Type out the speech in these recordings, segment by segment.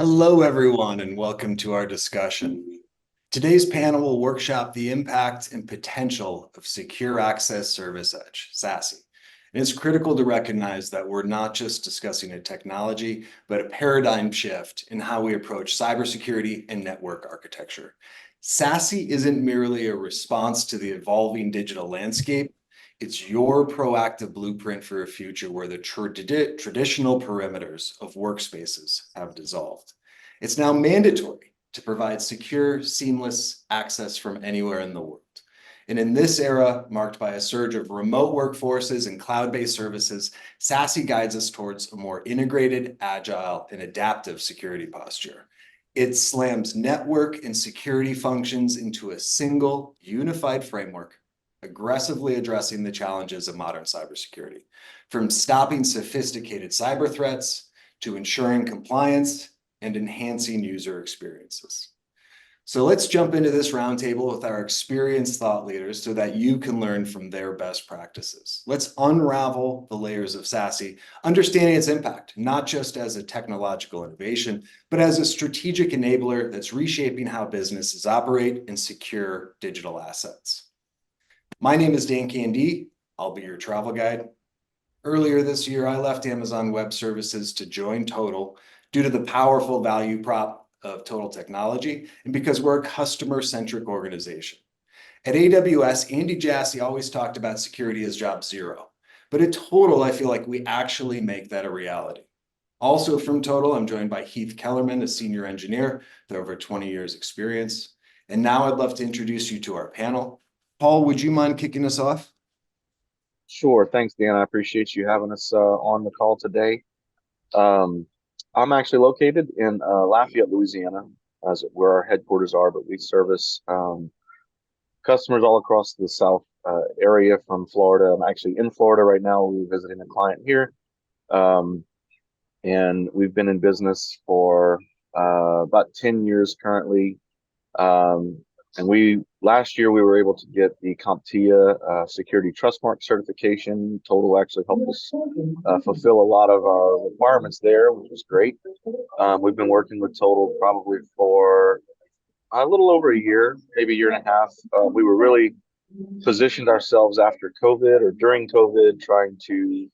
Hello, everyone, and welcome to our discussion. Today's panel will workshop the impact and potential of Secure Access Service Edge, SASE. And it's critical to recognize that we're not just discussing a technology, but a paradigm shift in how we approach cybersecurity and network architecture. SASE isn't merely a response to the evolving digital landscape. It's your proactive blueprint for a future where the traditional perimeters of workspaces have dissolved. It's now mandatory to provide secure, seamless access from anywhere in the world. And in this era, marked by a surge of remote workforces and cloud-based services, SASE guides us towards a more integrated, agile, and adaptive security posture. It slams network and security functions into a single, unified framework, aggressively addressing the challenges of modern cybersecurity, from stopping sophisticated cyber threats to ensuring compliance and enhancing user experiences. So let's jump into this roundtable with our experienced thought leaders so that you can learn from their best practices. Let's unravel the layers of SASE, understanding its impact, not just as a technological innovation, but as a strategic enabler that's reshaping how businesses operate and secure digital assets. My name is Dan Candy. I'll be your travel guide. Earlier this year, I left Amazon Web Services to join Todyl due to the powerful value prop of Total Technology and because we're a customer-centric organization. At AWS, Andy Jassy always talked about security as job zero, but at Total, I feel like we actually make that a reality. Also from Total, I'm joined by Heath Kellerman, a senior engineer with over 20 years experience. And now I'd love to introduce you to our panel. Paul, would you mind kicking us off? Sure. Thanks, Dan. I appreciate you having us on the call today. Um, I'm actually located in Lafayette, Louisiana, as where our headquarters are, but we service customers all across the South area from Florida. I'm actually in Florida right now. We're visiting a client here, um, and we've been in business for about 10 years currently. Um, and last year we were able to get the CompTIA Security Trustmark certification. Total actually helped us fulfill a lot of our requirements there, which was great. We've been working with Total probably for a little over a year, maybe a year and a half. We were really positioned ourselves after COVID or during COVID, trying to,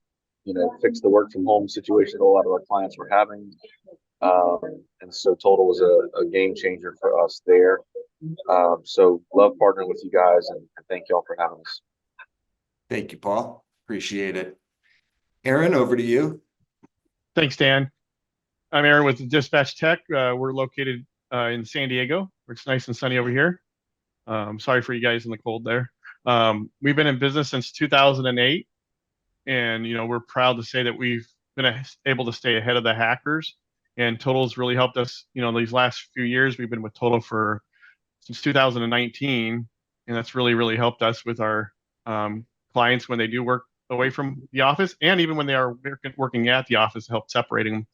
fix the work from home situation that a lot of our clients were having. And so Total was a game changer for us there. So love partnering with you guys and thank y'all for having us. Thank you, Paul. Appreciate it. Aaron, over to you. Thanks, Dan. I'm Aaron with Dispatch Tech. We're located in San Diego, where it's nice and sunny over here. Sorry for you guys in the cold there. We've been in business since 2008, and we're proud to say that we've been able to stay ahead of the hackers. And Total's really helped us. These last few years, we've been with Total since 2019, and that's really helped us with our clients when they do work away from the office, and even when they are working at the office, to help separating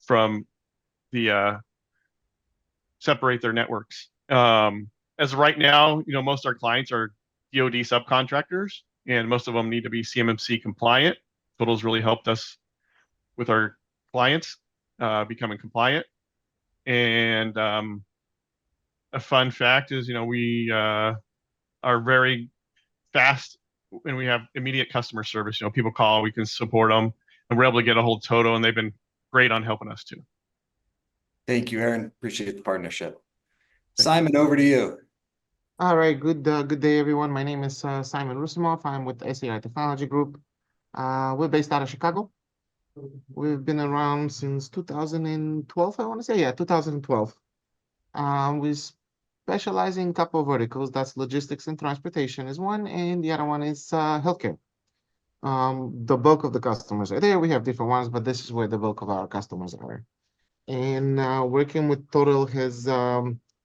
from separate their networks. As of right now, most of our clients are DoD subcontractors, and most of them need to be CMMC compliant. Total's really helped us with our clients becoming compliant. And a fun fact is, we are very fast and we have immediate customer service. People call, we can support them, and we're able to get a hold of Toto, and they've been great on helping us too. Thank you, Aaron. Appreciate the partnership. Simon, over to you. All right, good day, everyone. My name is Simon Rusimov. I'm with SAI Technology Group. We're based out of Chicago. We've been around since 2012, I want to say. Yeah, 2012. We specialize in a couple of verticals. That's logistics and transportation is one, and the other one is healthcare. The bulk of the customers are there. We have different ones, but this is where the bulk of our customers are. And working with Total has,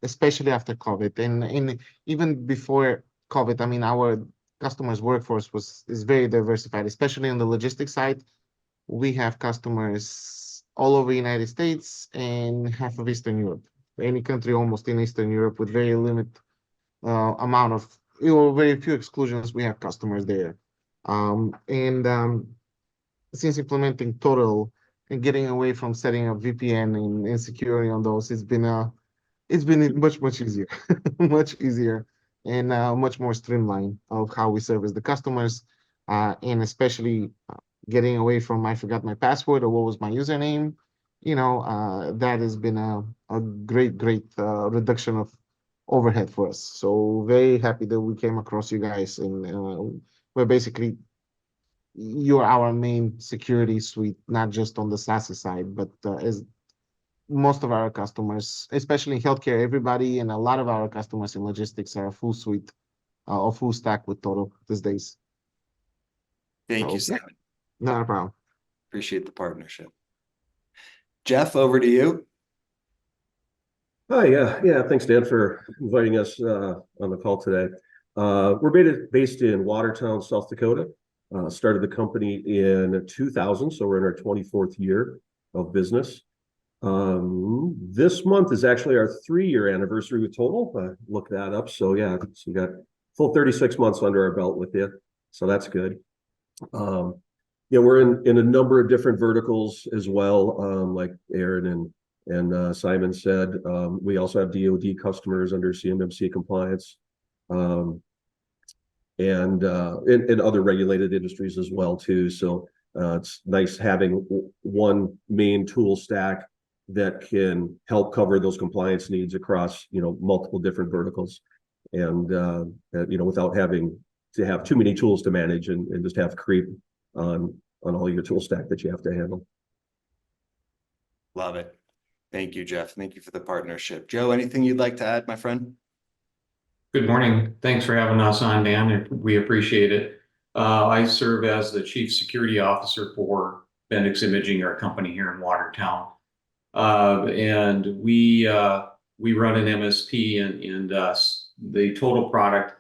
especially after COVID, and even before COVID, I mean, our customers' workforce is very diversified, especially on the logistics side. We have customers all over the United States and half of Eastern Europe. Any country almost in Eastern Europe with very limited amount of, very few exclusions, we have customers there. And since implementing Total, and getting away from setting up VPN and security on those. It's been much easier, much easier, and much more streamlined of how we service the customers, and especially getting away from I forgot my password or what was my username. That has been a great reduction of overhead for us. So very happy that we came across you guys, and we're basically you're our main security suite, not just on the SASE side, but as most of our customers, especially in healthcare, everybody and a lot of our customers in logistics are a full suite or full stack with Total these days. Thank you, So yeah, Simon. not a problem. Appreciate the partnership. Jeff, over to you. Hi, yeah. Thanks, Dan, for inviting us on the call today. We're based in Watertown, South Dakota. Started the company in 2000, so we're in our 24th year of business. This month is actually our 3-year anniversary with Total. Look that up. So yeah, so we got full 36 months under our belt with you. So that's good. We're in a number of different verticals as well, like Aaron and Simon said. We also have DoD customers under CMMC compliance, and in other regulated industries as well too. So it's nice having one main tool stack that can help cover those compliance needs across multiple different verticals, and without having to have too many tools to manage and just have creep on all your tool stack that you have to handle. Love it. Thank you, Jeff. Thank you for the partnership. Joe, anything you'd like to add, my friend? Good morning. Thanks for having us on, Dan. We appreciate it. I serve as the Chief Security Officer for Bendix Imaging, our company here in Watertown. And we run an MSP, and the Total product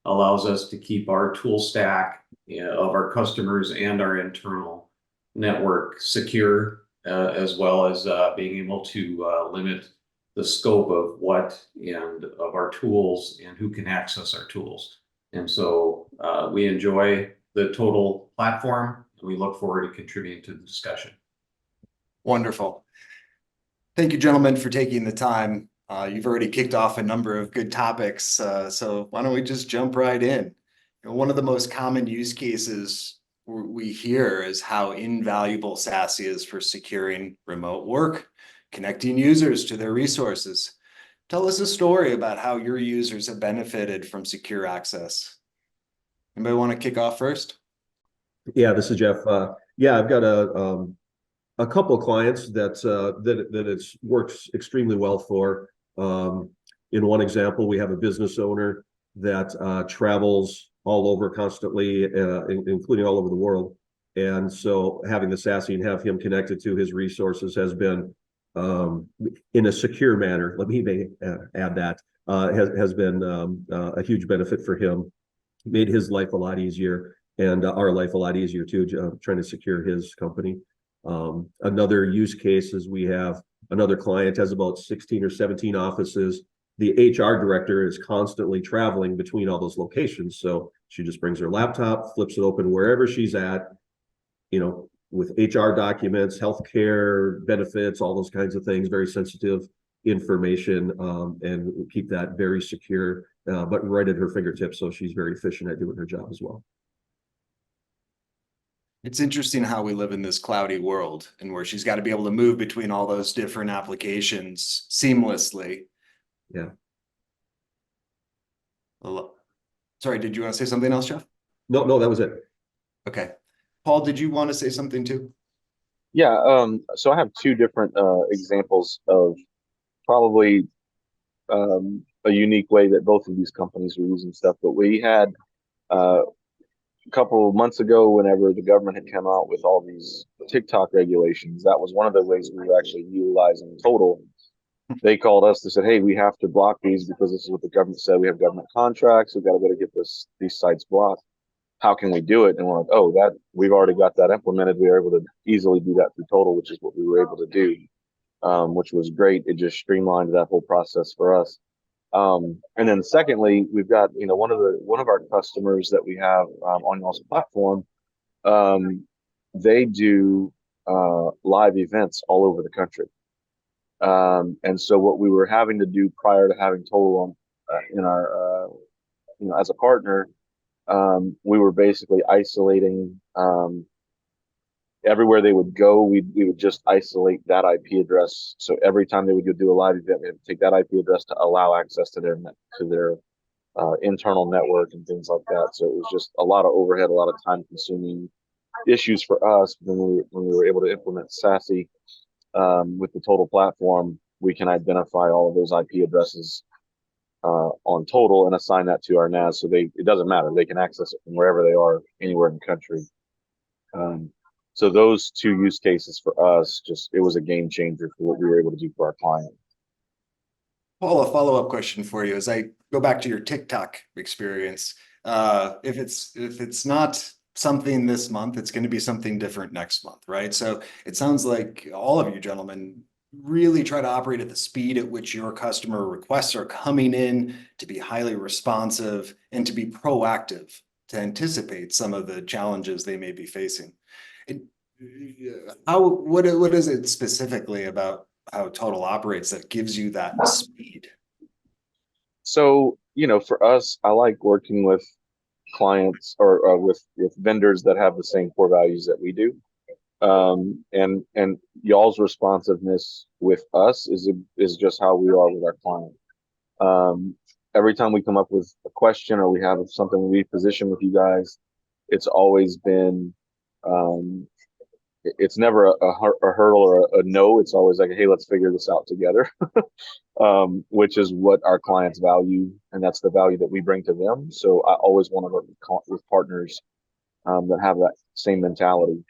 allows us to keep our tool stack of our customers and our internal network secure, as well as being able to limit the scope of what and of our tools and who can access our tools. And so we enjoy the Total platform, and we look forward to contributing to the discussion. Wonderful. Thank you, gentlemen, for taking the time. You've already kicked off a number of good topics, so why don't we just jump right in? One of the most common use cases we hear is how invaluable SASE is for securing remote work, connecting users to their resources. Tell us a story about how your users have benefited from secure access. Anybody want to kick off first? Yeah, this is Jeff. I've got a couple of clients that it works extremely well for. In one example, we have a business owner that travels all over constantly, including all over the world. And so having the SASE and have him connected to his resources has been, in a secure manner, let me add that, has been a huge benefit for him. Made his life a lot easier, and our life a lot easier too, trying to secure his company. Another use case is we have another client has about 16 or 17 offices. The HR director is constantly traveling between all those locations. So she just brings her laptop, flips it open wherever she's at, with HR documents, healthcare benefits, all those kinds of things, very sensitive information, and keep that very secure, but right at her fingertips. So she's very efficient at doing her job as well. It's interesting how we live in this cloudy world and where she's got to be able to move between all those different applications seamlessly. Yeah. Sorry, did you want to say something else, Jeff? No, that was it. Okay. Paul, did you want to say something too? Yeah, so I have two different examples of probably a unique way that both of these companies are using stuff. But we had a couple of months ago, whenever the government had come out with all these TikTok regulations, that was one of the ways we were actually utilizing Total. They called us, they said, hey, we have to block these because this is what the government said. We have government contracts. We've got to get these sites blocked. How can we do it? And we're like, oh, we've already got that implemented. We were able to easily do that through Total, which is what we were able to do, which was great. It just streamlined that whole process for us. And then secondly, we've got, one of our customers that we have on y'all's platform, they do live events all over the country. And so what we were having to do prior to having Total on in our as a partner, we were basically isolating everywhere they would go. We would just isolate that IP address. So every time they would go do a live event, we had to take that IP address to allow access to their internal network and things like that. So it was just a lot of overhead, a lot of time consuming issues for us. When we were able to implement SASE with the Total platform, we can identify all of those IP addresses on Total and assign that to our NAS. So it doesn't matter. They can access it from wherever they are, anywhere in the country. So those two use cases for us, it was a game changer for what we were able to do for our client. Paul, a follow-up question for you as I go back to your TikTok experience. If it's not something this month, it's going to be something different next month, right? So it sounds like all of you gentlemen really try to operate at the speed at which your customer requests are coming in, to be highly responsive and to be proactive to anticipate some of the challenges they may be facing. What is it specifically about how Total operates that gives you that speed? So, for us, I like working with clients or with vendors that have the same core values that we do. And y'all's responsiveness with us is just how we are with our client. Every time we come up with a question or we have something we position with you guys, it's always been it's never a hurdle or a no. It's always like, hey, let's figure this out together, which is what our clients value, and that's the value that we bring to them. So I always want to work with partners that have that same mentality,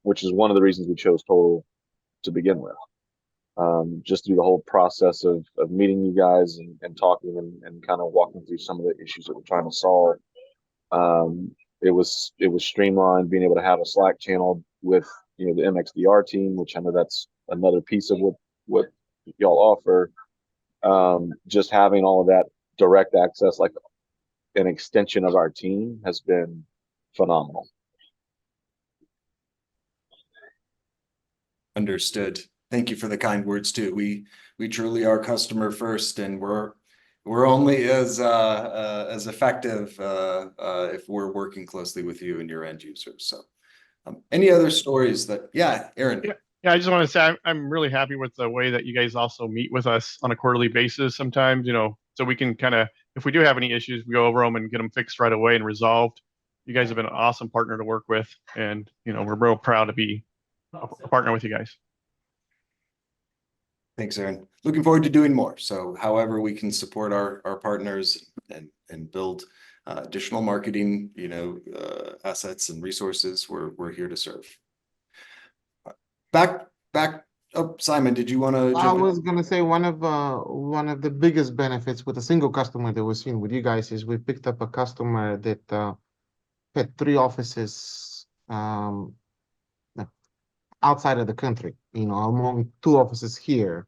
which is one of the reasons we chose Total to begin with. Just through the whole process of meeting you guys and talking and kind of walking through some of the issues that we're trying to solve. It was streamlined, being able to have a Slack channel with the MXDR team, which I know that's another piece of what y'all offer. Just having all of that direct access, like an extension of our team, has been phenomenal. Understood. Thank you for the kind words too. We truly are customer first, and we're only as effective if we're working closely with you and your end users. So, any other stories that? Yeah, Aaron. Yeah, I just want to say I'm really happy with the way that you guys also meet with us on a quarterly basis sometimes, so we can kind of, if we do have any issues, we go over them and get them fixed right away and resolved. You guys have been an awesome partner to work with, and we're real proud to be a partner with you guys. Thanks, Aaron. Looking forward to doing more. So however we can support our partners and build additional marketing, assets and resources, we're here to serve. Back. Oh, Simon, did you want to jump in? I was gonna say one of the biggest benefits with a single customer that we're seeing with you guys is we picked up a customer that had 3 offices outside of the country, among 2 offices here.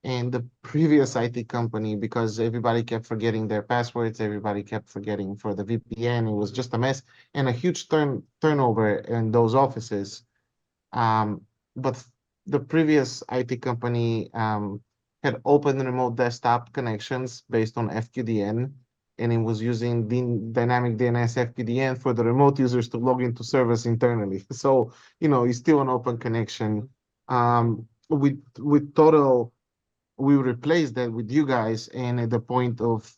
And the previous IT company, because everybody kept forgetting their passwords, everybody kept forgetting for the VPN, it was just a mess and a huge turnover in those offices. But the previous IT company had open remote desktop connections based on FQDN, and it was using dynamic DNS FQDN for the remote users to log into servers internally. So, it's still an open connection. With Total, we replaced that with you guys, and at the point of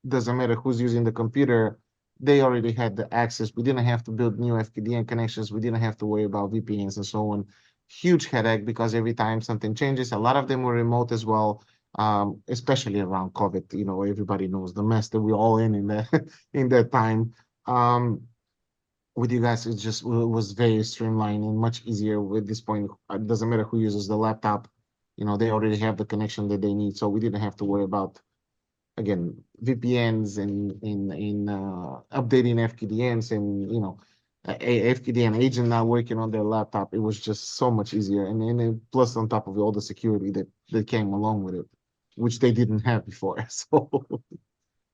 doesn't matter who's using the computer, they already had the access. We didn't have to build new FQDN connections. We didn't have to worry about VPNs and so on. Huge headache, because every time something changes, a lot of them were remote as well, especially around COVID. Everybody knows the mess that we're all in that in that time. With you guys, it was very streamlined and much easier. With this point, it doesn't matter who uses the laptop. They already have the connection that they need, so we didn't have to worry about, again, VPNs and updating FQDNs and a FQDN agent not working on their laptop. It was just so much easier, and plus on top of all the security that came along with it, which they didn't have before. So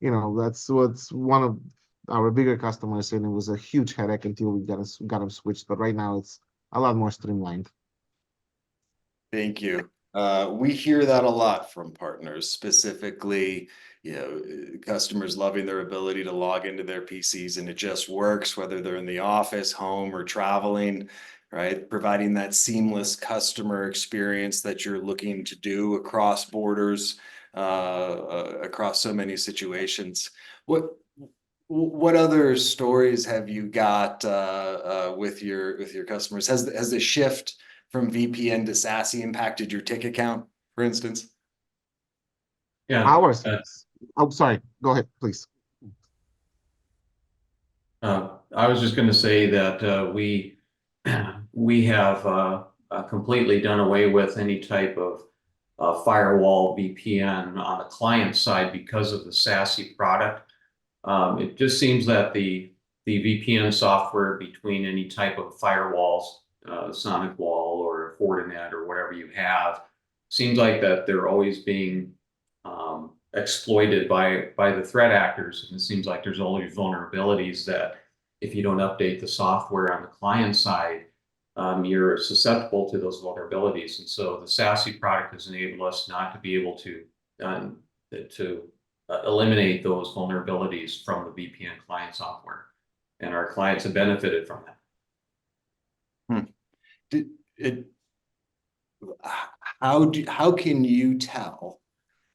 that's what's one of our bigger customers, and it was a huge headache until we got them switched. But right now a lot more streamlined. Thank you. We hear that a lot from partners, specifically, customers loving their ability to log into their PCs and it just works, whether they're in the office, home, or traveling, right? Providing that seamless customer experience that you're looking to do across borders, across so many situations. What other stories have you got with your customers? Has the shift from VPN to SASE impacted your ticket count, for instance? Yeah. Ours. Oh, sorry. Go ahead, please. I was just going to say that we have completely done away with any type of firewall VPN on the client side because of the SASE product. It just seems that the VPN software between any type of firewalls, Sonic Wall or Fortinet or whatever you have, seems like that they're always being exploited by the threat actors. And it seems like there's always vulnerabilities that if you don't update the software on the client side, you're susceptible to those vulnerabilities. And so the SASE product has enabled us not to be able to eliminate those vulnerabilities from the VPN client software. And our clients have benefited from that. How can you tell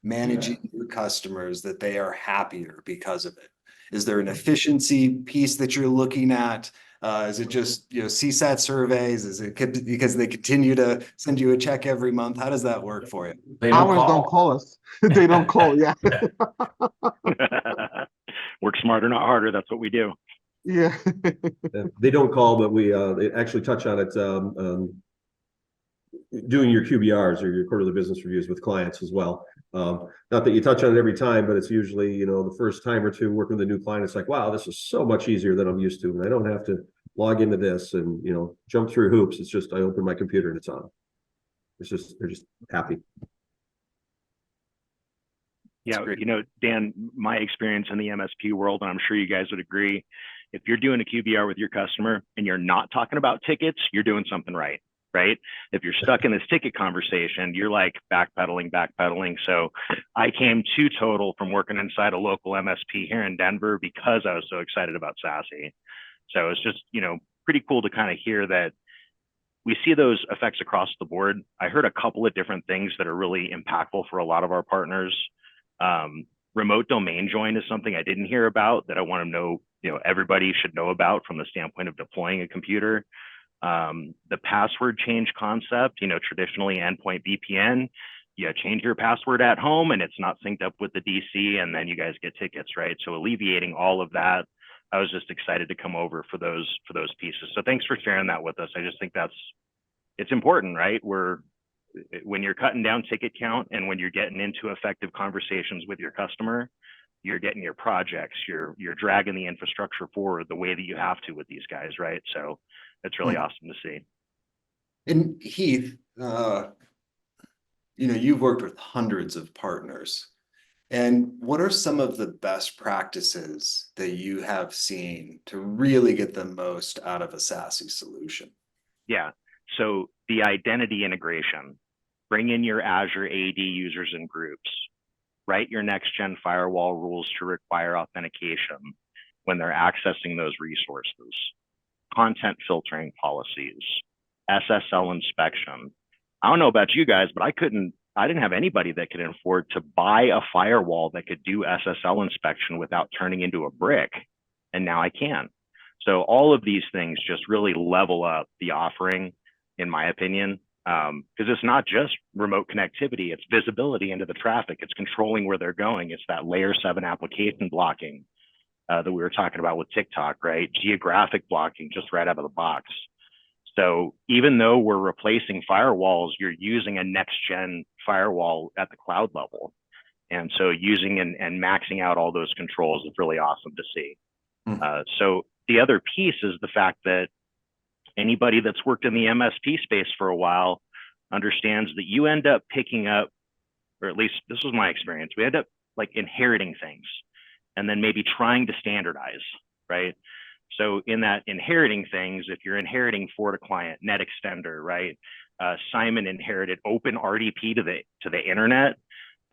managing your customers that they are happier because of it? Is there an efficiency piece that you're looking at? Is it just CSAT surveys? Is it because they continue to send you a check every month? How does that work for you? They don't Call us. They don't call. Yeah. Work smarter, not harder. That's what we do. Yeah. They don't call, but we actually touch on it. Doing your QBRs or your quarterly business reviews with clients as well. Not that you touch on it every time, but it's usually, the first time or two working with a new client, it's like, wow, this is so much easier than I'm used to. And I don't have to log into this and, jump through hoops. It's just, I open my computer and it's on. They're just happy. Yeah, Dan, my experience in the MSP world, and I'm sure you guys would agree, if you're doing a QBR with your customer and you're not talking about tickets, you're doing something right? If you're stuck in this ticket conversation, you're like backpedaling. So I came to Todyl from working inside a local MSP here in Denver because I was so excited about SASE. So it's just, pretty cool to kind of hear that we see those effects across the board. I heard a couple of different things that are really impactful for a lot of our partners. Remote domain join is something I didn't hear about that I want to know, everybody should know about from the standpoint of deploying a computer. The password change concept, traditionally endpoint VPN, you change your password at home and it's not synced up with the DC and then you guys get tickets, right? So alleviating all of that, I was just excited to come over for those pieces. So thanks for sharing that with us. I just think it's important, right? When you're cutting down ticket count and when you're getting into effective conversations with your customer, you're getting your projects, you're dragging the infrastructure forward the way that you have to with these guys, right? So it's really awesome to see. And Heath, you've worked with hundreds of partners. And what are some of the best practices that you have seen to really get the most out of a SASE solution? Yeah. So the identity integration, bring in your Azure AD users and groups, write your next gen firewall rules to require authentication when they're accessing those resources, content filtering policies, SSL inspection. I don't know about you guys, but I didn't have anybody that could afford to buy a firewall that could do SSL inspection without turning into a brick. And now I can. So all of these things just really level up the offering, in my opinion, because it's not just remote connectivity, it's visibility into the traffic. It's controlling where they're going. It's that layer 7 application blocking that we were talking about with TikTok, right? Geographic blocking just right out of the box. So even though we're replacing firewalls, you're using a next gen firewall at the cloud level. And so using and maxing out all those controls is really awesome to see. So the other piece is the fact that anybody that's worked in the MSP space for a while understands that you end up picking up, or at least this was my experience, we end up like inheriting things and then maybe trying to standardize, right? So in that inheriting things, if you're inheriting Ford client, net extender, right? Simon inherited open RDP to the internet.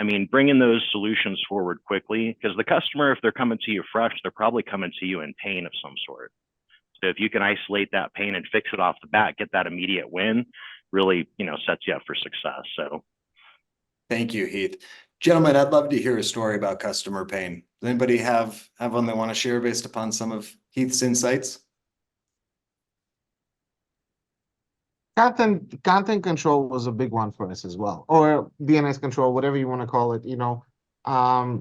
I mean, bringing those solutions forward quickly, because the customer, if they're coming to you fresh, they're probably coming to you in pain of some sort. So if you can isolate that pain and fix it off the bat, get that immediate win, really, sets you up for success. So Thank you, Heath. Gentlemen, I'd love to hear a story about customer pain. Does anybody have one they want to share based upon some of Heath's insights? Content control was a big one for us as well, or DNS control, whatever you want to call it. I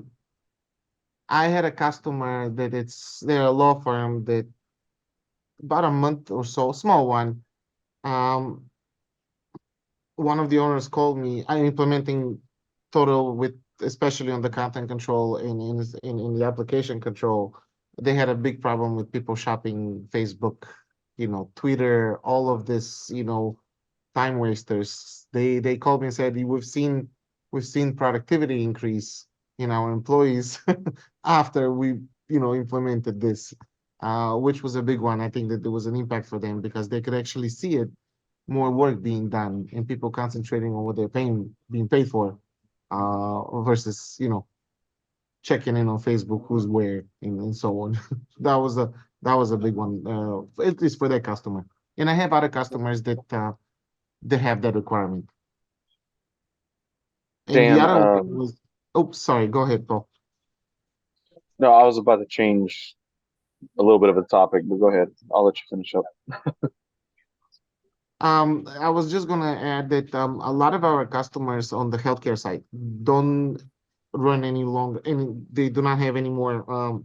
had a customer they're a law firm that about a month or so, small one. One of the owners called me. I'm implementing Todyl with, especially on the content control in the application control. They had a big problem with people shopping Facebook, Twitter, all of this, time wasters. They called me and said, we've seen productivity increase in our employees after we implemented this, which was a big one. I think that there was an impact for them because they could actually see it, more work being done and people concentrating on what they're being paid for, versus checking in on Facebook who's where and so on. that was a big one, at least for that customer. And I have other customers that they have that requirement. And Dan, the other one was, oh, sorry, go ahead, Paul. no, I was about to change a little bit of a topic, but go ahead. I'll let you finish up. I was just gonna add that a lot of our customers on the healthcare side don't run any longer, and they do not have any more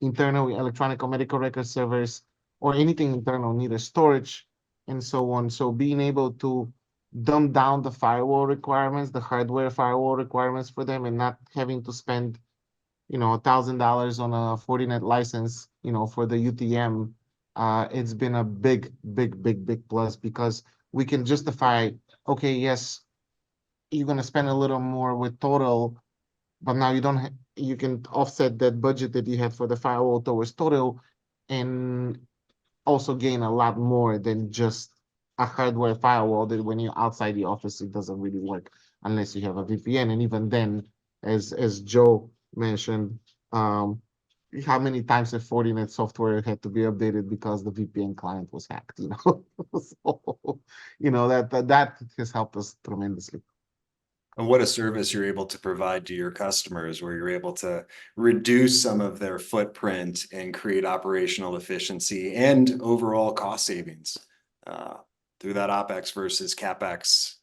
internal electronic or medical record servers or anything internal, neither storage and so on. So being able to dumb down the firewall requirements, the hardware firewall requirements for them, and not having to spend $1,000 on a Fortinet license, for the UTM, it's been a big, big, big, big plus because we can justify, okay, yes, you're gonna spend a little more with Todyl, but now you can offset that budget that you had for the firewall towards Todyl and also gain a lot more than just a hardware firewall that when you're outside the office, it doesn't really work unless you have a VPN. And even then, as Joe mentioned, how many times have Fortinet software had to be updated because the VPN client was hacked, So, that has helped us tremendously. And what a service you're able to provide to your customers, where you're able to reduce some of their footprint and create operational efficiency and overall cost savings through that OpEx versus CapEx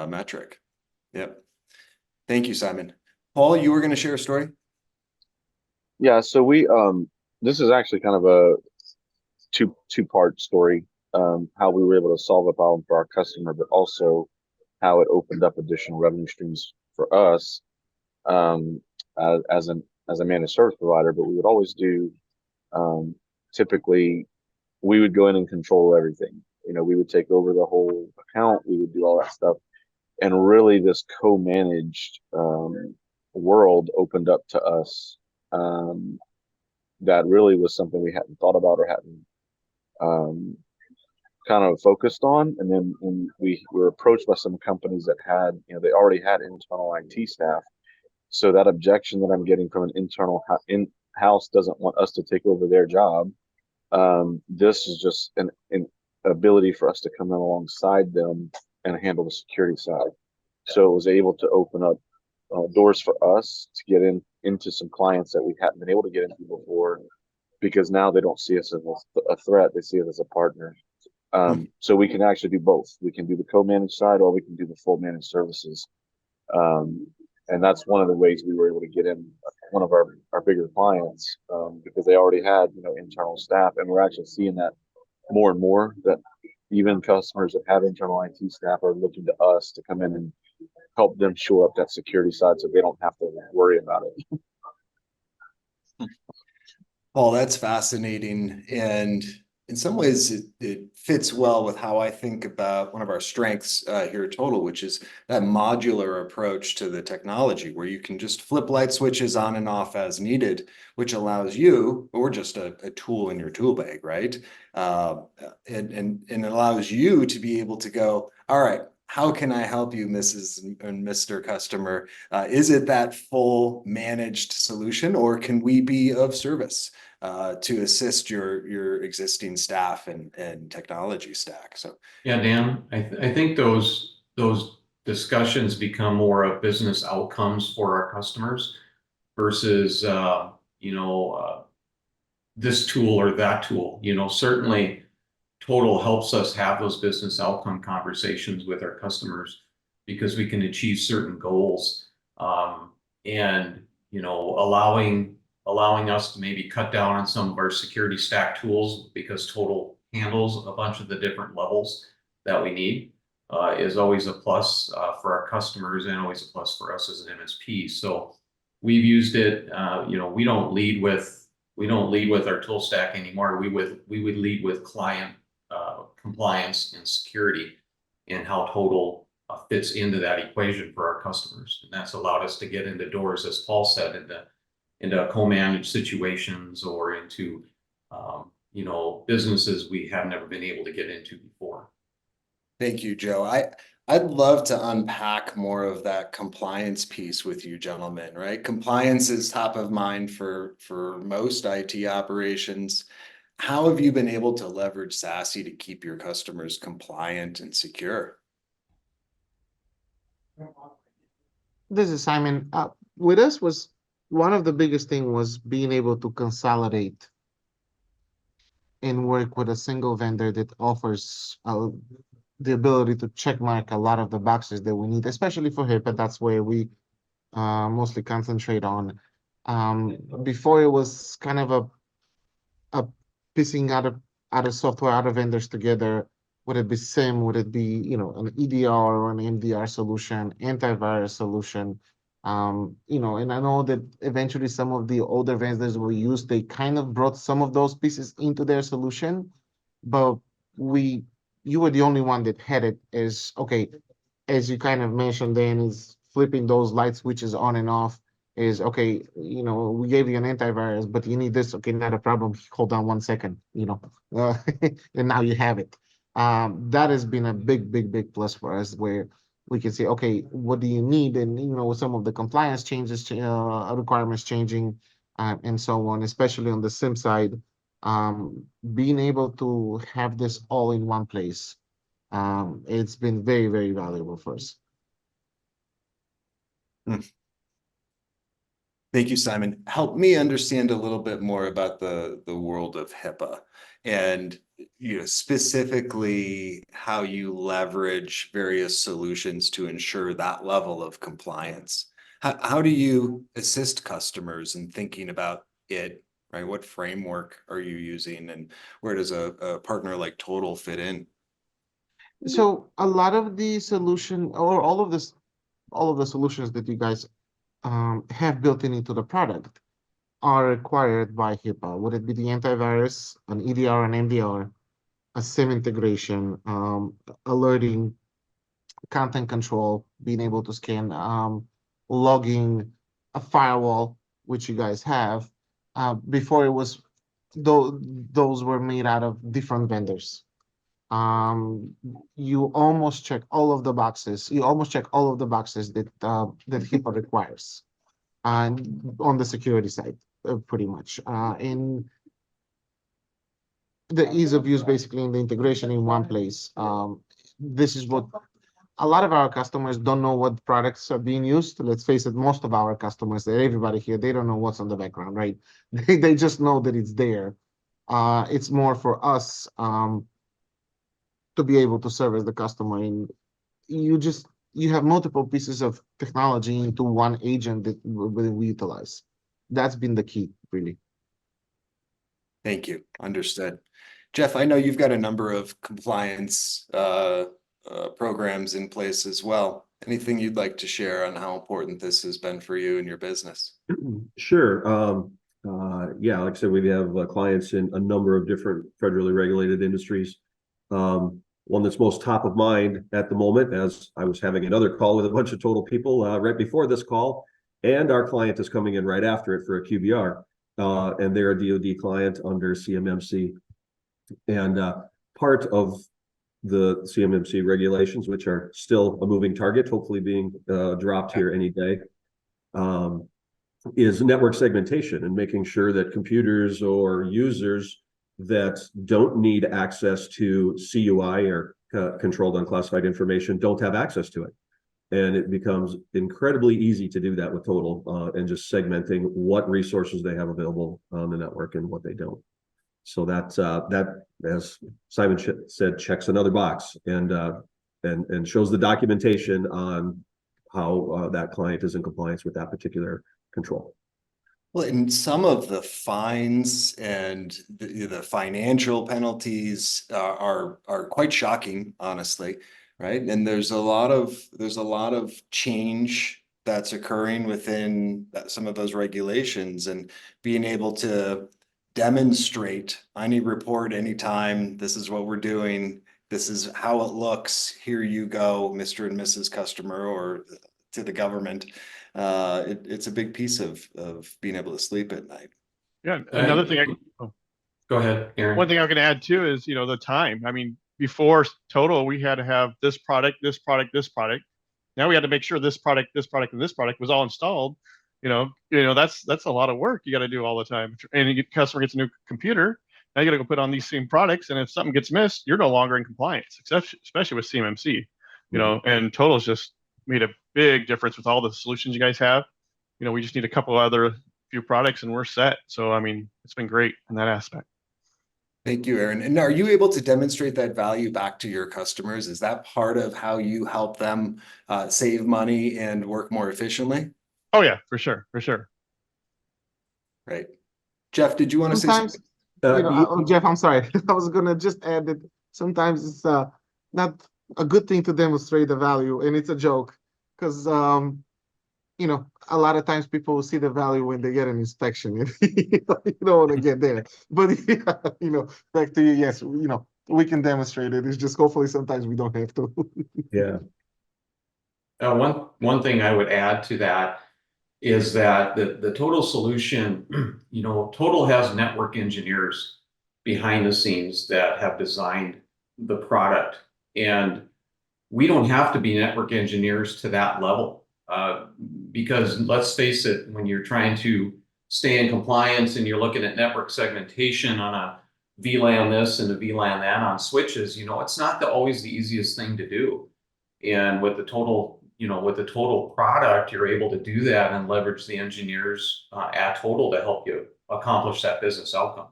metric. Yep. Thank you, Simon. Paul, you were going to share a story? Yeah, so we this is actually kind of a two-part story, how we were able to solve a problem for our customer, but also how it opened up additional revenue streams for us, as a managed service provider. But we would always do, typically we would go in and control everything. We would take over the whole account, we would do all that stuff. And really this co-managed world opened up to us, that really was something we hadn't thought about or hadn't kind of focused on. And then when we were approached by some companies that had, they already had internal IT staff. So that objection that I'm getting from an internal in-house doesn't want us to take over their job. This is just an ability for us to come in alongside them and handle the security side. So it was able to open up doors for us to get into some clients that we hadn't been able to get into before, because now they don't see us as a threat, they see us as a partner. So we can actually do both. We can do the co-managed side, or we can do the full managed services. And that's one of the ways we were able to get in one of our bigger clients, because they already had, internal staff. And we're actually seeing that more and more, that even customers that have internal IT staff are looking to us to come in and help them shore up that security side so they don't have to worry about it. Paul, that's fascinating. And in some ways, it fits well with how I think about one of our strengths here at Total, which is that modular approach to the technology, where you can just flip light switches on and off as needed, which allows you, or just a tool in your tool bag, right? And it allows you to be able to go, all right, how can I help you, Mrs. and Mr. Customer? Is it that full managed solution, or can we be of service to assist your existing staff and technology stack? So Yeah, Dan, I think those discussions become more of business outcomes for our customers versus this tool or that tool. Certainly Total helps us have those business outcome conversations with our customers because we can achieve certain goals, and allowing us to maybe cut down on some of our security stack tools because Total handles a bunch of the different levels that we need, is always a plus for our customers and always a plus for us as an MSP. So we've used it. We don't lead with our tool stack anymore. We would lead with client compliance and security, and how Total fits into that equation for our customers. And that's allowed us to get into doors, as Paul said, into co-managed situations or into businesses we have never been able to get into before. thank you, Joe. I'd love to unpack more of that compliance piece with you gentlemen, right? Compliance is top of mind for most IT operations. How have you been able to leverage SASE to keep your customers compliant and secure? This is Simon. With us was one of the biggest thing was being able to consolidate and work with a single vendor that offers the ability to check mark a lot of the boxes that we need, especially for HIPAA. That's where we mostly concentrate on. Before it was kind of a piecing out of software, out of vendors together. Would it be SIM? Would it be an EDR or an MDR solution, antivirus solution? And I know that eventually some of the older vendors we used, they kind of brought some of those pieces into their solution, but you were the only one that had it. As okay, as you kind of mentioned, Dan, is flipping those light switches on and off. Is okay, we gave you an antivirus, but you need this. Okay, not a problem. Hold on 1 second, and now you have it. That has been a big plus for us, where we can say, okay, what do you need? And with some of the compliance changes, requirements changing, and so on, especially on the SIM side, being able to have this all in one place, it's been very valuable for us. Thank you, Simon. Help me understand a little bit more about the world of HIPAA and specifically how you leverage various solutions to ensure that level of compliance. How do you assist customers in thinking about it, right? What framework are you using, and where does a partner like Total fit in? So a lot of the solution, or all of the solutions that you guys have built into the product are required by HIPAA. Would it be the antivirus, an EDR, an MDR, a SIM integration, alerting, content control, being able to scan, logging, a firewall, which you guys have. Before it was, those were made out of different vendors. You almost check all of the boxes. You almost check all of the boxes that HIPAA requires, and on the security side, pretty much. And the ease of use, basically, in the integration in one place. This is what a lot of our customers don't know, what products are being used. Let's face it, most of our customers, everybody here, they don't know what's on the background, right? They just know that it's there. It's more for us to be able to service the customer, and you have multiple pieces of technology into one agent that we utilize. That's been the key, really. Thank you. Understood. Jeff, I know you've got a number of compliance programs in place as well. Anything you'd like to share on how important this has been for you and your business? Sure. Yeah, like I said, we have clients in a number of different federally regulated industries. One that's most top of mind at the moment, as I was having another call with a bunch of Total people right before this call, and our client is coming in right after it for a QBR, and they're a DoD client under CMMC. And part of the CMMC regulations, which are still a moving target, hopefully being dropped here any day, is network segmentation and making sure that computers or users that don't need access to CUI or controlled unclassified information don't have access to it. And it becomes incredibly easy to do that with Total and just segmenting what resources they have available on the network and what they don't. So that, as Simon said, checks another box and shows the documentation on how that client is in compliance with that particular control. Well, and some of the fines and the financial penalties are quite shocking, honestly, right? And there's a lot of change that's occurring within some of those regulations, and being able to demonstrate any report anytime, this is what we're doing, this is how it looks, here you go, Mr. and Mrs. Customer, or to the government. It's a big piece of being able to sleep at night. Yeah, another thing. Go ahead, Aaron. One thing I can add too is, the time. I mean, before Total, we had to have this product, this product, this product. Now we had to make sure this product, this product, and this product was all installed. That's a lot of work you got to do all the time. And the customer gets a new computer. Now you got to go put on these same products, and if something gets missed, you're no longer in compliance, especially with CMMC. And Total's just made a big difference with all the solutions you guys have. We just need a couple other few products and we're set. So, I mean, it's been great in that aspect. Thank you, Aaron. And are you able to demonstrate that value back to your customers? Is that part of how you help them save money and work more efficiently? Oh yeah, for sure. Right. Jeff, did you want to say something? Jeff, I'm sorry. I was gonna just add that sometimes it's not a good thing to demonstrate the value, and it's a joke because a lot of times people will see the value when they get an inspection. You don't want to get there, but back to you. Yes, we can demonstrate it. It's just hopefully sometimes we don't have to. Yeah. One thing I would add to that is that the Total solution, Total has network engineers behind the scenes that have designed the product, and we don't have to be network engineers to that level. Because let's face it, when you're trying to stay in compliance and you're looking at network segmentation on a VLAN this and a VLAN that on switches, it's not always the easiest thing to do. And with the Total product, you're able to do that and leverage the engineers at Total to help you accomplish that business outcome.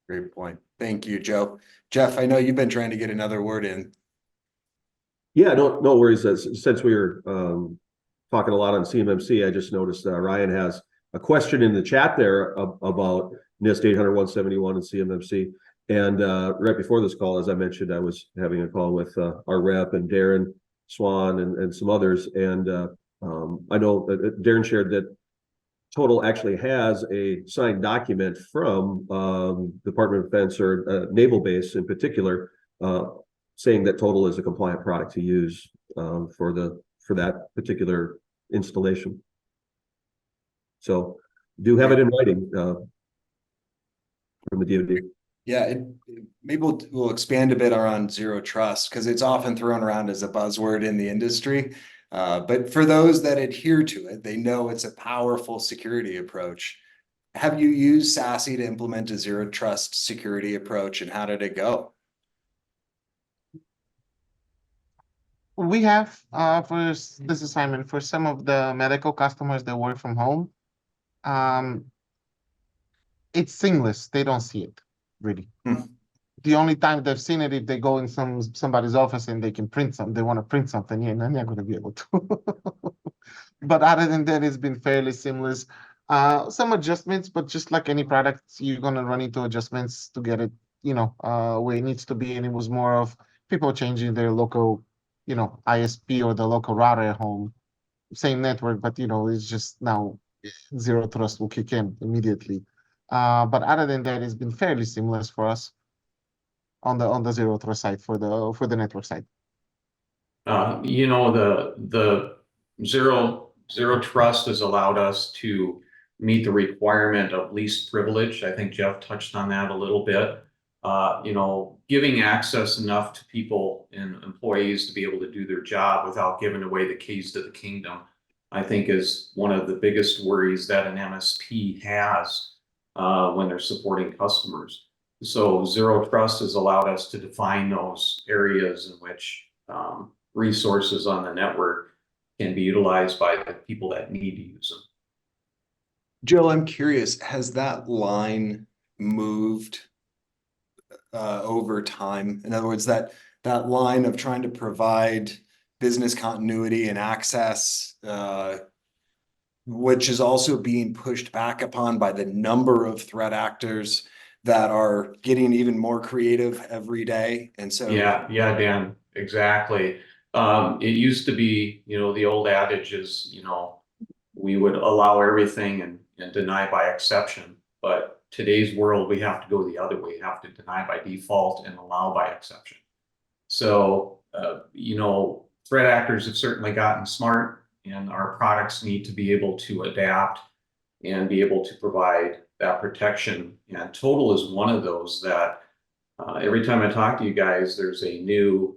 Great point. Thank you, Joe. Jeff, I know you've been trying to get another word in. Yeah, no worries. Since we were talking a lot on CMMC, I just noticed Ryan has a question in the chat there about NIST 800-171 and CMMC. And right before this call, as I mentioned, I was having a call with our rep and Darren Swan and some others. And I know that Darren shared that Total actually has a signed document from Department of Defense or Naval Base in particular, saying that Total is a compliant product to use for that particular installation. So do have it in writing from the DoD. Yeah, maybe we'll expand a bit around zero trust, because it's often thrown around as a buzzword in the industry. But for those that adhere to it, they know it's a powerful security approach. Have you used SASE to implement a zero trust security approach, and how did it go? We have, this is Simon, for some of the medical customers that work from home, it's seamless. They don't see it, really. The only time they've seen it, if they go in somebody's office and they can print something, they want to print something, and they're not going to be able to. But other than that, it's been fairly seamless. Some adjustments, but just like any product, you're going to run into adjustments to get it, where it needs to be. And it was more of people changing their local ISP or the local router at home, same network, but it's just now zero trust will kick in immediately. But other than that, it's been fairly seamless for us on the zero trust side for the network side. You know, the zero trust has allowed us to meet the requirement of least privilege. I think Jeff touched on that a little bit. You know, giving access enough to people and employees to be able to do their job without giving away the keys to the kingdom, I think is one of the biggest worries that an MSP has when they're supporting customers. So zero trust has allowed us to define those areas in which resources on the network can be utilized by the people that need to use them. Jill, I'm curious, has that line moved over time? In other words, that line of trying to provide business continuity and access, which is also being pushed back upon by the number of threat actors that are getting even more creative every day. And so Yeah, Dan, exactly. It used to be, you know, the old adage is, you know, we would allow everything and deny by exception. But today's world, we have to go the other way. We have to deny by default and allow by exception. So, you know, threat actors have certainly gotten smart, and our products need to be able to adapt and be able to provide that protection. And Total is one of those that every time I talk to you guys, there's a new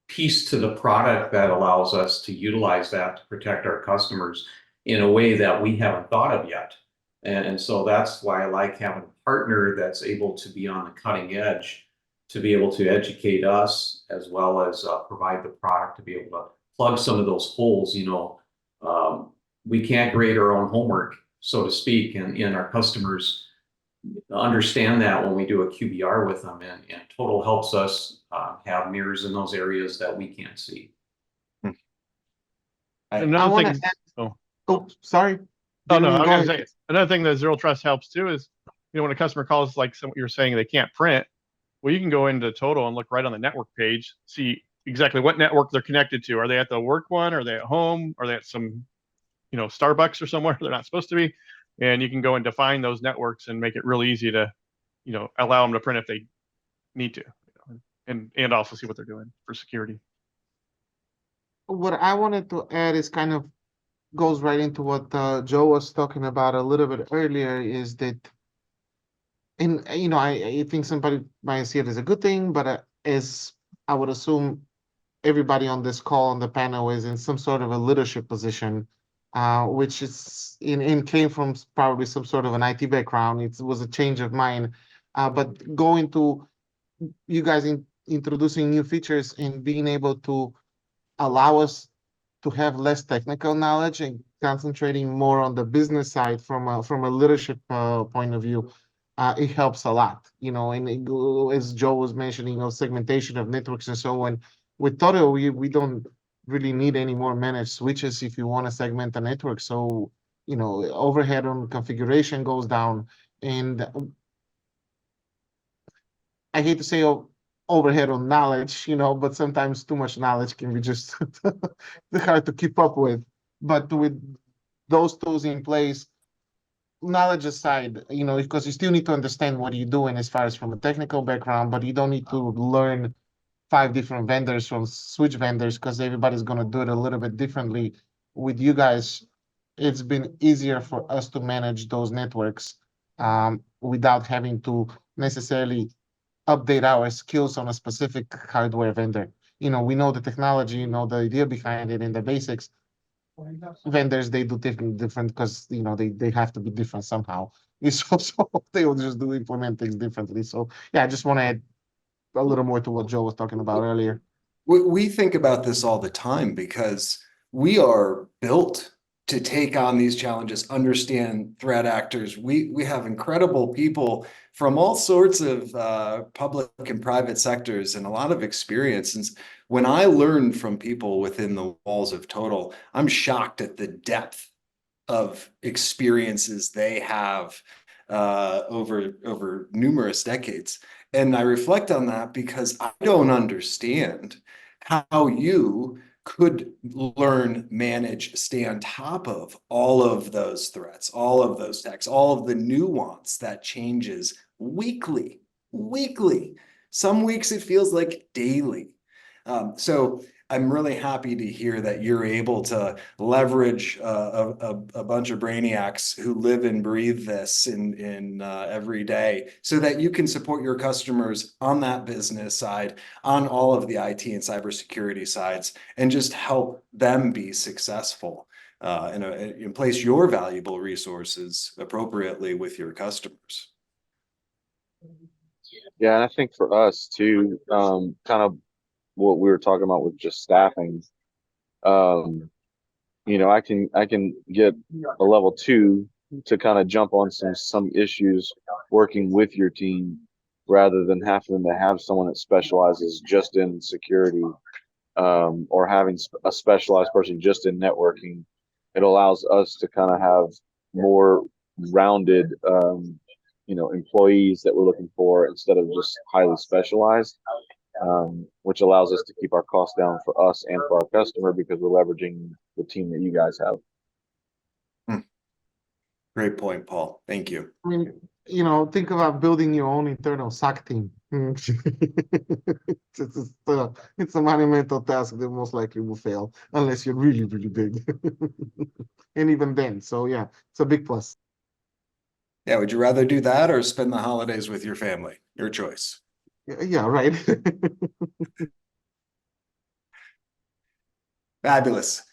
piece to the product that allows us to utilize that to protect our customers in a way that we haven't thought of yet. And so that's why I like having a partner that's able to be on the cutting edge, to be able to educate us as well as provide the product to be able to plug some of those holes. You know, we can't grade our own homework, so to speak, and our customers understand that when we do a QBR with them, and Total helps us have mirrors in those areas that we can't see. I Another want thing, to. oh, Oh, sorry. oh no, Didn't I mean- was go gonna say, another thing that zero trust helps too is, you know, when a customer calls, like some you're saying they can't print, well, you can go into Total and look right on the network page, see exactly what network they're connected to. Are they at the work one? Are they at home? Are they at some, you know, Starbucks or somewhere they're not supposed to be? And you can go and define those networks and make it really easy to, you know, allow them to print if they need to, you know, and also see what they're doing for security. What I wanted to add is kind of goes right into what Joe was talking about a little bit earlier, is that, and you know, I think somebody might see it as a good thing, but as I would assume everybody on this call on the panel is in some sort of a leadership position, which is in came from probably some sort of an IT background. It was a change of mind, but going to you guys introducing new features and being able to allow us to have less technical knowledge and concentrating more on the business side from a leadership point of view, it helps a lot, you know. And as Joe was mentioning, you know, segmentation of networks and so on. With Todyl, we don't really need any more managed switches if you want to segment the network. So, you know, overhead on configuration goes down, and I hate to say overhead on knowledge, you know, but sometimes too much knowledge can be just hard to keep up with. But with those tools in place, knowledge aside, you know, because you still need to understand what you're doing as far as from a technical background, but you don't need to learn 5 different vendors from switch vendors, because everybody's going to do it a little bit differently. With you guys, it's been easier for us to manage those networks without having to necessarily update our skills on a specific hardware vendor. You know, we know the technology, you know, the idea behind it and the basics. Vendors, they do different because, you know, they have to be different somehow. So they will just implement things differently. So yeah, I just want to add a little more to what Joe was talking about earlier. we think about this all the time because we are built to take on these challenges, understand threat actors. We have incredible people from all sorts of public and private sectors and a lot of experience. And when I learn from people within the walls of Total, I'm shocked at the depth of experiences they have over numerous decades. And I reflect on that because I don't understand how you could learn, manage, stay on top of all of those threats, all of those attacks, all of the nuance that changes weekly. Some weeks it feels like daily. So I'm really happy to hear that you're able to leverage a bunch of brainiacs who live and breathe this in every day, so that you can support your customers on that business side, on all of the IT and cybersecurity sides, and just help them be successful and place your valuable resources appropriately with your customers. Yeah, and I think for us too, kind of what we were talking about with just staffing, um, I can get a level 2 to kind of jump on some issues working with your team, rather than having to have someone that specializes just in security, or having a specialized person just in networking. It allows us to kind of have more rounded, employees that we're looking for, instead of just highly specialized, which allows us to keep our costs down for us and for our customer, because we're leveraging the team that you guys have. Great point, Paul. Thank you. I mean, think about building your own internal SAC team. It's a monumental task that most likely will fail unless you're really, really big. And even then, so yeah, it's a big plus. Yeah, would you rather do that or spend the holidays with your family? Your choice. Yeah, right. Fabulous.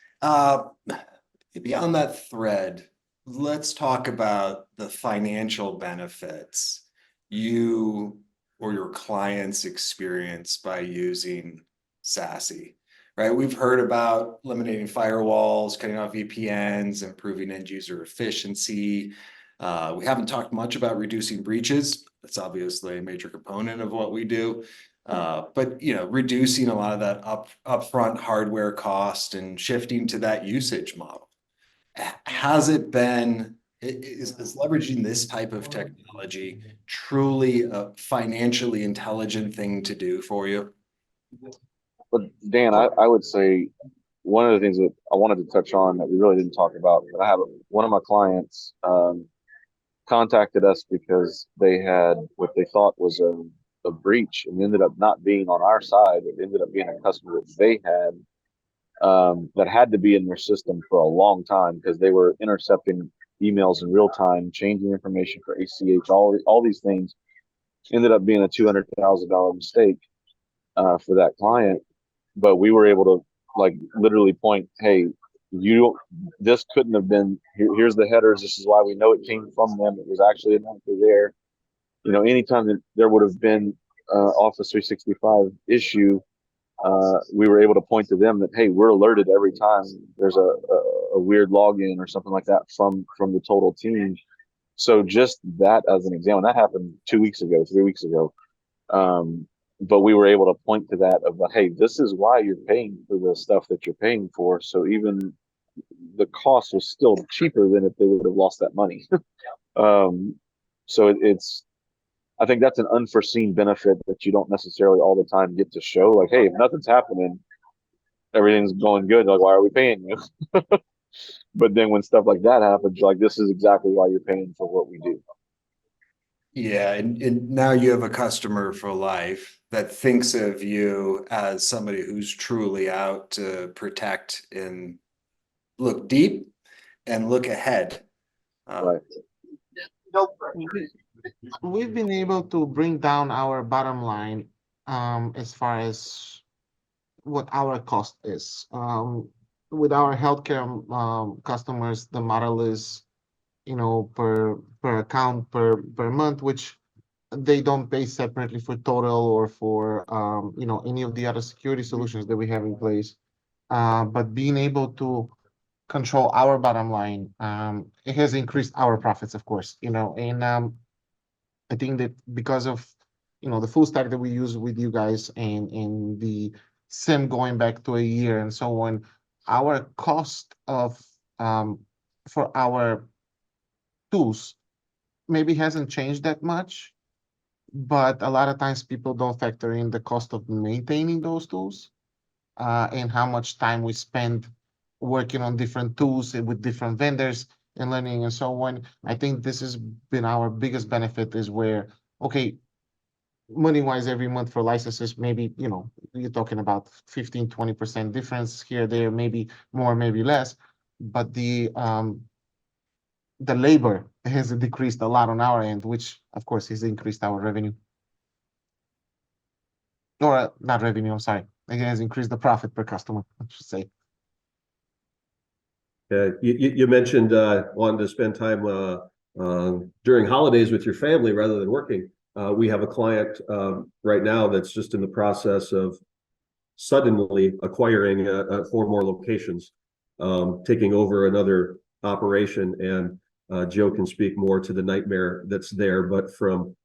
Maybe on that thread, let's talk about the financial benefits you or your clients experience by using SASE, right? We've heard about eliminating firewalls, cutting off VPNs, improving end user efficiency. We haven't talked much about reducing breaches. That's obviously a major component of what we do. But reducing a lot of that upfront hardware cost and shifting to that usage model. Has it been, is leveraging this type of technology truly a financially intelligent thing to do for you? But Dan, I would say one of the things that I wanted to touch on that we really didn't talk about, but I have one of my clients contacted us because they had what they thought was a breach, and ended up not being on our side. It ended up being a customer that they had, that had to be in their system for a long time, because they were intercepting emails in real time, changing information for ACH, all these things. Ended up being a $200,000 mistake for that client. But we were able to literally point, hey, this couldn't have been, here's the headers, this is why we know it came from them, it was actually an anchor there. Anytime that there would have been Office 365 issue, we were able to point to them that, hey, we're alerted every time there's a weird login or something like that from the total team. So just that as an example, that happened 2 weeks ago, 3 weeks ago. But we were able to point to that of, hey, this is why you're paying for the stuff that you're paying for. So even the cost was still cheaper than if they would have lost that money. So I think that's an unforeseen benefit that you don't necessarily all the time get to show. Like, hey, if nothing's happening, everything's going good, like, why are we paying you? But then when stuff like that happens, you're like, this is exactly why you're paying for what we do. Yeah, and now you have a customer for life that thinks of you as somebody who's truly out to protect and look deep and look ahead. Right. We've been able to bring down our bottom line as far as what our cost is. With our healthcare customers, the model is, per account per month, which they don't pay separately for Todyl or for any of the other security solutions that we have in place. But being able to control our bottom line, it has increased our profits, of course, and I think that because of the full stack that we use with you guys, and the SIM going back to a year and so on, our cost of for our tools maybe hasn't changed that much, but a lot of times people don't factor in the cost of maintaining those tools. and how much time we spend working on different tools and with different vendors and learning and so on. I think this has been our biggest benefit is where, okay, money-wise every month for licenses, maybe, you're talking about 15-20% difference here, there, maybe more, maybe less. But the labor has decreased a lot on our end, which of course has increased our revenue. Or not revenue, I'm sorry. It has increased the profit per customer, I should say. You mentioned wanting to spend time during holidays with your family rather than working. We have a client right now that's just in the process of suddenly acquiring 4 more locations, taking over another operation. And Joe can speak more to the nightmare that's there, but from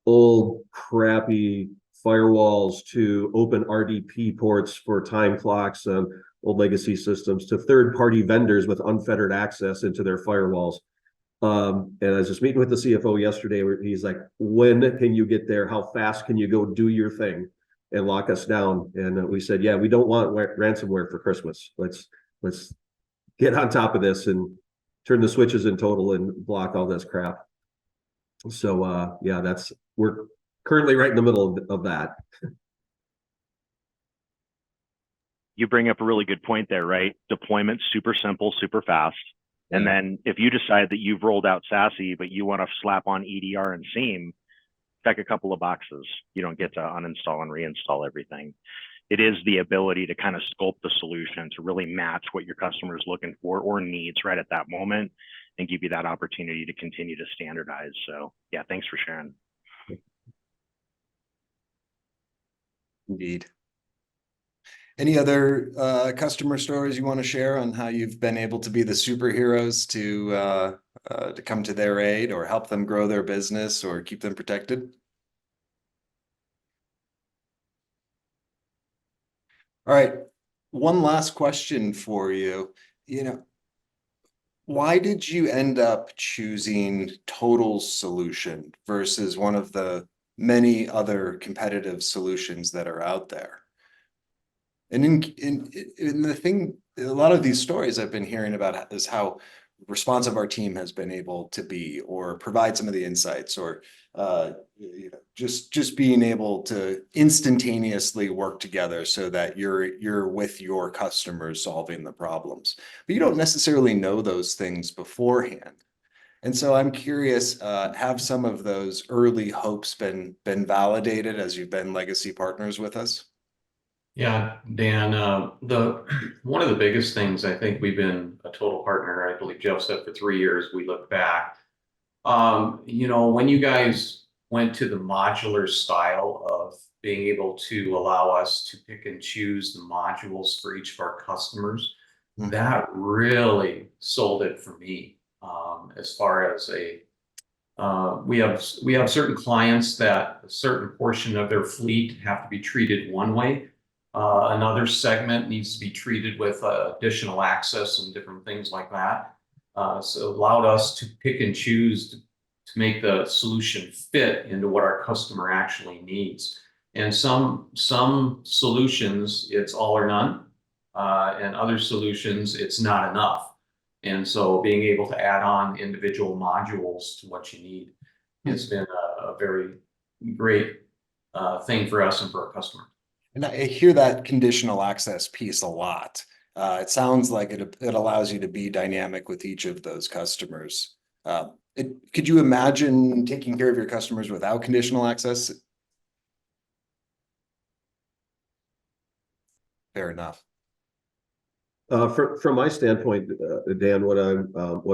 old crappy firewalls to open RDP ports for time clocks and old legacy systems to third-party vendors with unfettered access into their firewalls. And I was just meeting with the CFO yesterday where he's like, when can you get there? How fast can you go do your thing and lock us down? And we said, yeah, we don't want ransomware for Christmas. Let's get on top of this and turn the switches in total and block all this crap. So yeah, we're currently right in the middle of that. You bring up a really good point there, right? Deployment, super simple, super fast. And then if you decide that you've rolled out SASE, but you want to slap on EDR and SIEM, check a couple of boxes. You don't get to uninstall and reinstall everything. It is the ability to kind of sculpt the solution to really match what your customer is looking for or needs right at that moment and give you that opportunity to continue to standardize. So yeah, thanks for sharing. Indeed. Any other customer stories you want to share on how you've been able to be the superheroes to come to their aid or help them grow their business or keep them protected? All right, one last question for you. Why did you end up choosing Todyl's solution versus one of the many other competitive solutions that are out there? And in the thing, a lot of these stories I've been hearing about is how responsive our team has been able to be, or provide some of the insights, or just being able to instantaneously work together so that you're with your customers solving the problems. But you don't necessarily know those things beforehand. And so I'm curious, have some of those early hopes been validated as you've been legacy partners with us? Yeah, Dan, one of the biggest things, I think we've been a total partner, I believe Jeff said for 3 years, we look back. When you guys went to the modular style of being able to allow us to pick and choose the modules for each of our customers, that really sold it for me. As far as we have certain clients that a certain portion of their fleet have to be treated one way. Another segment needs to be treated with additional access and different things like that. So it allowed us to pick and choose to make the solution fit into what our customer actually needs. And some solutions, it's all or none. And other solutions, it's not enough. And so being able to add on individual modules to what you need has been a very great thing for us and for our customer. And I hear that conditional access piece a lot. It sounds like it allows you to be dynamic with each of those customers. Could you imagine taking care of your customers without conditional access? Fair enough. From my standpoint, Dan, what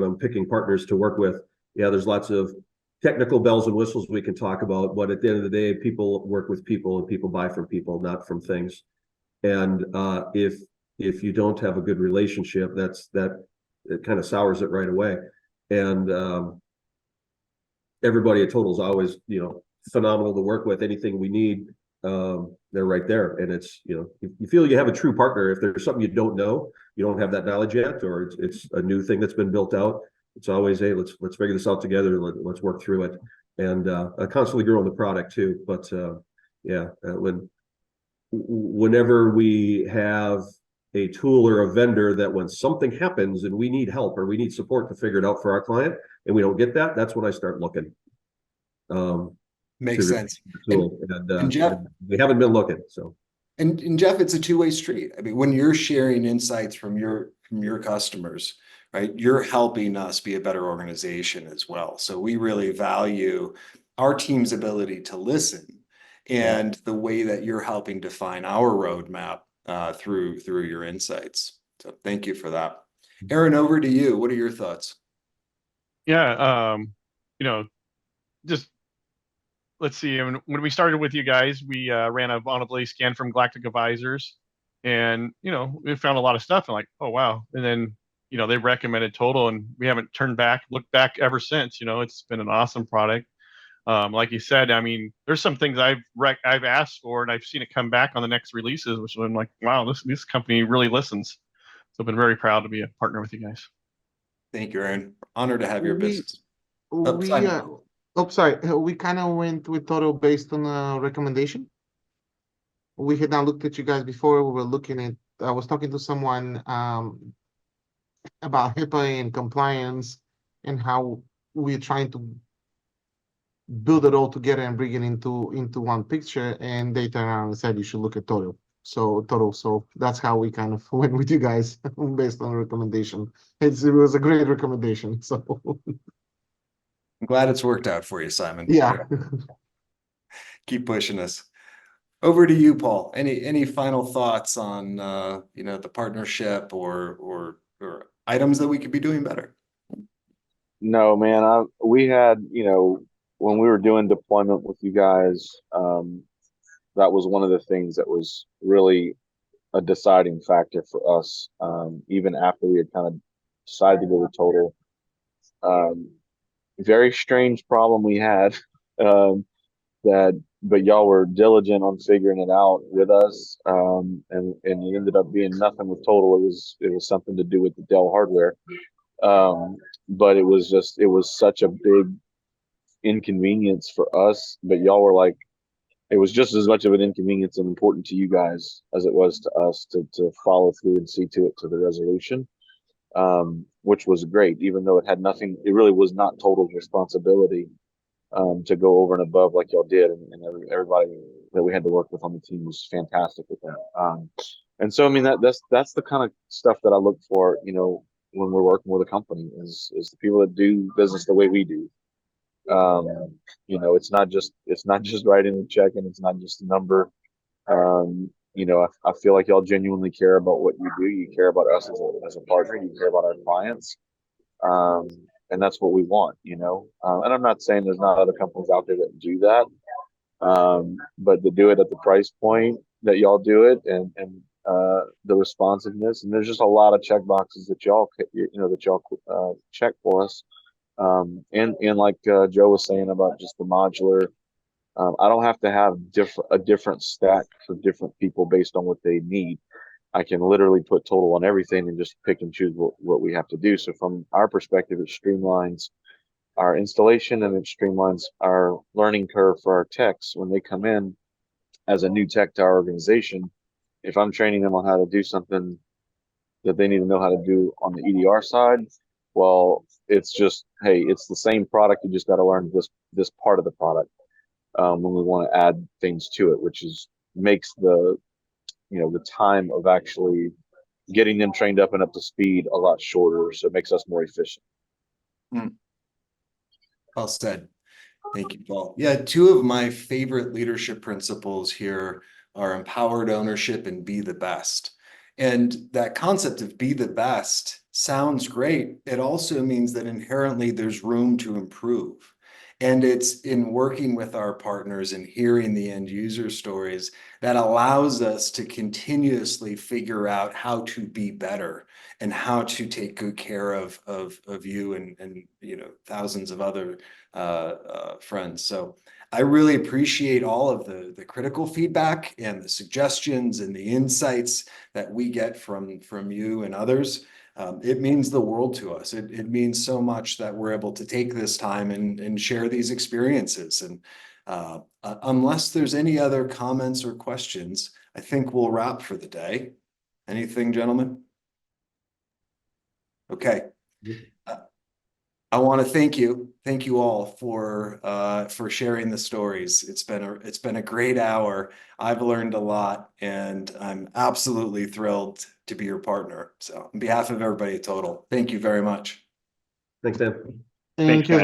I'm picking partners to work with, yeah, there's lots of technical bells and whistles we can talk about, but at the end of the day, people work with people and people buy from people, not from things. And if you don't have a good relationship, it kind of sours it right away. And everybody at Todyl is always, phenomenal to work with. Anything we need, they're right there. And it's, if you feel you have a true partner, if there's something you don't know, you don't have that knowledge yet, or it's a new thing that's been built out, it's always, hey, let's figure this out together. Let's work through it, and constantly growing the product too. But yeah, when whenever we have a tool or a vendor that when something happens and we need help or we need support to figure it out for our client and we don't get that, that's when I start looking. Makes sense. Tool. And Jeff, we haven't been looking, so. And Jeff, it's a two-way street. I mean, when you're sharing insights from your customers, right, you're helping us be a better organization as well. So we really value our team's ability to listen and the way that you're helping define our roadmap through your insights. So thank you for that. Aaron, over to you. What are your thoughts? Yeah, you know, just let's see. When we started with you guys, we ran a vulnerability scan from Galactic Advisors, and we found a lot of stuff. And like, oh wow! And then they recommended Todyl, and we haven't looked back ever since. It's been an awesome product. Like you said, I mean, there's some things I've asked for, and I've seen it come back on the next releases, which I'm like, wow, this company really listens. So I've been very proud to be a partner with you guys. Thank you, Aaron. Honored to have your business. Sorry. We kind of went with Todyl based on a recommendation. We had not looked at you guys before. We were looking at. I was talking to someone about HIPAA and compliance and how we're trying to build it all together and bring it into one picture. And they turned around and said you should look at Todyl. So that's how we kind of went with you guys based on a recommendation. It was a great recommendation. So I'm glad it's worked out for you, Simon. yeah. Keep pushing us. Over to you, Paul. Any final thoughts on the partnership or items that we could be doing better? No, man. We had, when we were doing deployment with you guys, that was one of the things that was really a deciding factor for us. Even after we had kind of decided to go with Todyl. Very strange problem we had. But y'all were diligent on figuring it out with us, and it ended up being nothing with Todyl. It was something to do with the Dell hardware, but it was such a big inconvenience for us. But y'all were like, it was just as much of an inconvenience and important to you guys as it was to us to follow through and see to it to the resolution, which was great, even though it had nothing. It really was not Todyl's responsibility. To go over and above like y'all did, and everybody that we had to work with on the team was fantastic with that. And so I mean that's the kind of stuff that I look for, when we're working with a company is the people that do business the way we do. It's not just writing a check and it's not just a number. I feel like y'all genuinely care about what you do. You care about us as a partner. You care about our clients. And that's what we want, and I'm not saying there's not other companies out there that do that, but to do it at the price point that y'all do it, and the responsiveness, and there's just a lot of check boxes that y'all check for us, and like Joe was saying about just the modular. I don't have to have a different stack for different people based on what they need. I can literally put Todyl on everything and just pick and choose what we have to do. So from our perspective, it streamlines our installation and it streamlines our learning curve for our techs when they come in as a new tech to our organization. If I'm training them on how to do something that they need to know how to do on the EDR side, well, it's just, hey, it's the same product. You just got to learn this part of the product when we want to add things to it, which makes the time of actually getting them trained up and up to speed a lot shorter. So it makes us more efficient. Well said. Thank you, Paul. Yeah, two of my favorite leadership principles here are empowered ownership and be the best. And that concept of be the best sounds great. It also means that inherently there's room to improve. And it's in working with our partners and hearing the end user stories that allows us to continuously figure out how to be better and how to take good care of you and thousands of other friends. So I really appreciate all of the critical feedback and the suggestions and the insights that we get from you and others. It means the world to us. It means so much that we're able to take this time and share these experiences. And Unless there's any other comments or questions, I think we'll wrap for the day. Anything, gentlemen? Okay. I want to thank you all for sharing the stories. It's been a great hour. I've learned a lot, and I'm absolutely thrilled to be your partner. So on behalf of everybody at Todyl, thank you very much. Thanks, Dan. Thank you as guys. well.